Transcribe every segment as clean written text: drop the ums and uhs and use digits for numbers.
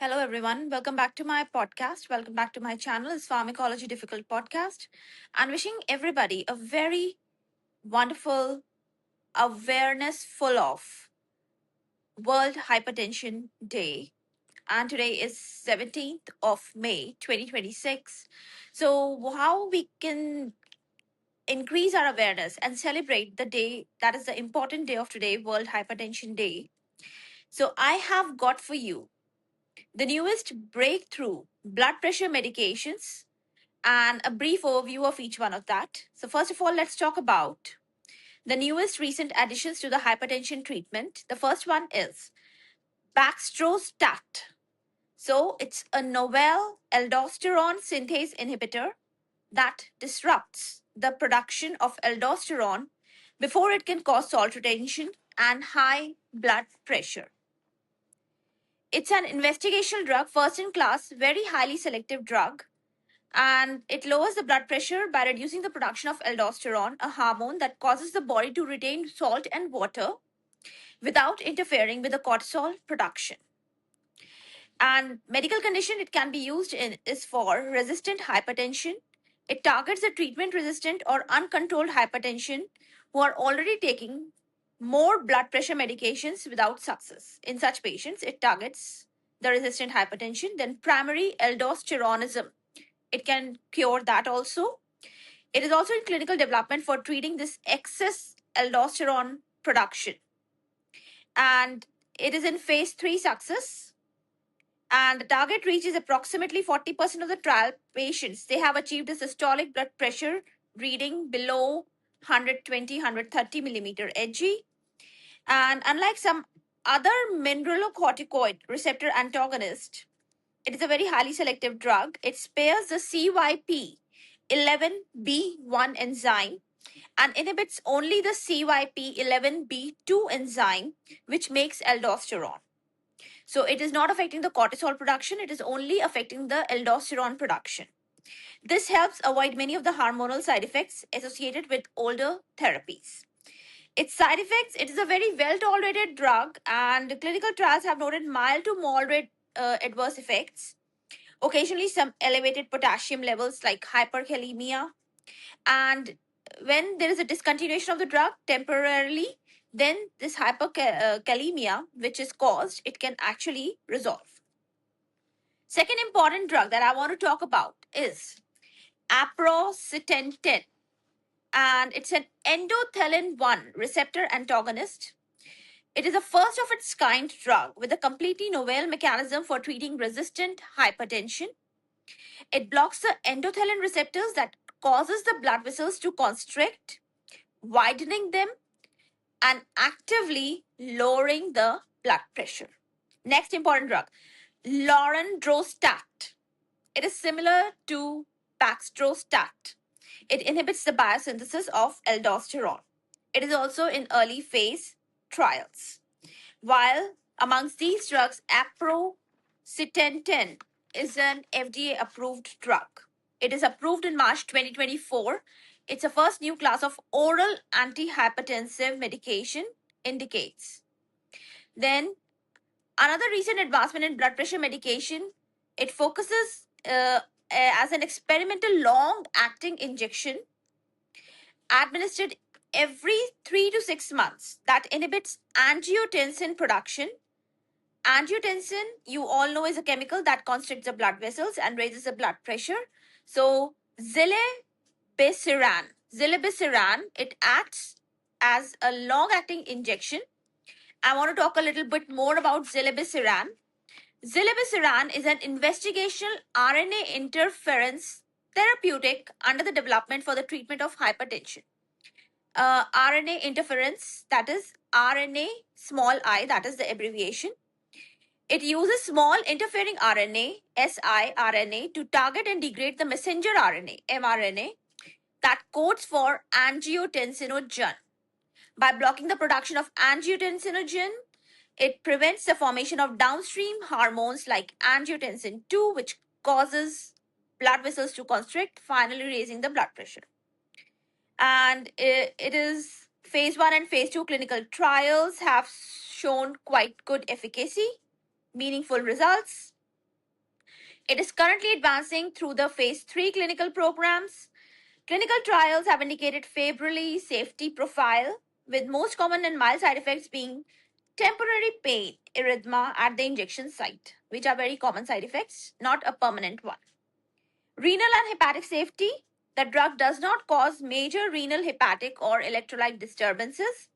Hello, everyone. Welcome back to my podcast. Welcome back to my channel. It's Pharmacology Difficult Podcast. And wishing everybody a very wonderful, awareness full of World Hypertension Day. And today is 17th of May 2026. So, how we can increase our awareness and celebrate the day that is the important day of today, World Hypertension Day. So, I have got for you the newest breakthrough blood pressure medications and a brief overview of each one of that. So, first of all, let's talk about the newest recent additions to the hypertension treatment. The first one is Baxdrostat. So, it's a novel aldosterone synthase inhibitor that disrupts the production of aldosterone before it can cause salt retention and high blood pressure. It's an investigational drug, first in class, very highly selective drug, and it lowers the blood pressure by reducing the production of aldosterone, a hormone that causes the body to retain salt and water without interfering with the cortisol production. And medical condition it can be used in is for resistant hypertension. It targets the treatment resistant or uncontrolled hypertension who are already taking more blood pressure medications without success. In such patients, it targets the resistant hypertension. Then primary aldosteronism. It can cure that also. It is also in clinical development for treating this excess aldosterone production. And it is in phase 3 success. And the target reaches approximately 40% of the trial patients. They have achieved a systolic blood pressure reading below 120, 130 millimeter Hg. And unlike some other mineralocorticoid receptor antagonist, it is a very highly selective drug. It spares the CYP11B1 enzyme and inhibits only the CYP11B2 enzyme, which makes aldosterone. So it is not affecting the cortisol production, it is only affecting the aldosterone production. This helps avoid many of the hormonal side effects associated with older therapies. Its side effects, it is a very well tolerated drug, and clinical trials have noted mild to moderate adverse effects. Occasionally, some elevated potassium levels like hyperkalemia. And when there is a discontinuation of the drug temporarily, then this hyperkalemia, which is caused, it can actually resolve. Second important drug that I want to talk about is aprocitentan, and it's an endothelin 1 receptor antagonist. It is a first of its kind drug with a completely novel mechanism for treating resistant hypertension. It blocks the endothelin receptors that causes the blood vessels to constrict, widening them and actively lowering the blood pressure. Next important drug, lorundrostat. It is similar to baxdrostat. It inhibits the biosynthesis of aldosterone. It is also in early phase trials. While amongst these drugs, aprocitentan is an FDA approved drug. It is approved in March 2024. It's a first new class of oral antihypertensive medication indicates. Then another recent advancement in blood pressure medication, it focuses as an experimental long acting injection administered every 3 to 6 months that inhibits angiotensin production. Angiotensin, you all know, is a chemical that constricts the blood vessels and raises the blood pressure. So, zilebesiran, it acts as a long-acting injection. I want to talk a little bit more about zilebesiran. Zilebesiran is an investigational RNA interference therapeutic under the development for the treatment of hypertension. RNA interference, that is RNA small I, that is the abbreviation. It uses small interfering RNA, siRNA, to target and degrade the messenger RNA, mRNA, that codes for angiotensinogen. By blocking the production of angiotensinogen, it prevents the formation of downstream hormones like angiotensin 2, which causes blood vessels to constrict, finally raising the blood pressure. And it is phase 1 and phase 2 clinical trials have shown quite good efficacy, meaningful results. It is currently advancing through the phase 3 clinical programs. Clinical trials have indicated favorably safety profile, with most common and mild side effects being temporary pain, erythema at the injection site, which are very common side effects, not a permanent one. Renal and hepatic safety. The drug does not cause major renal, hepatic, or electrolyte disturbances.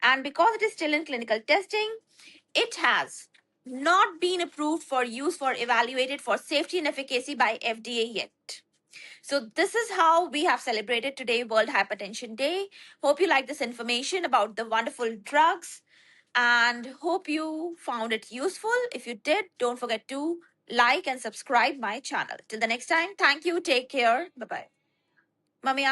And because it is still in clinical testing, it has not been approved for use for evaluated for safety and efficacy by FDA yet. So this is how we have celebrated today World Hypertension Day. Hope you like this information about the wonderful drugs and hope you found it useful. If you did, don't forget to like and subscribe my channel. Till the next time, thank you. Take care. Bye bye. Mummy,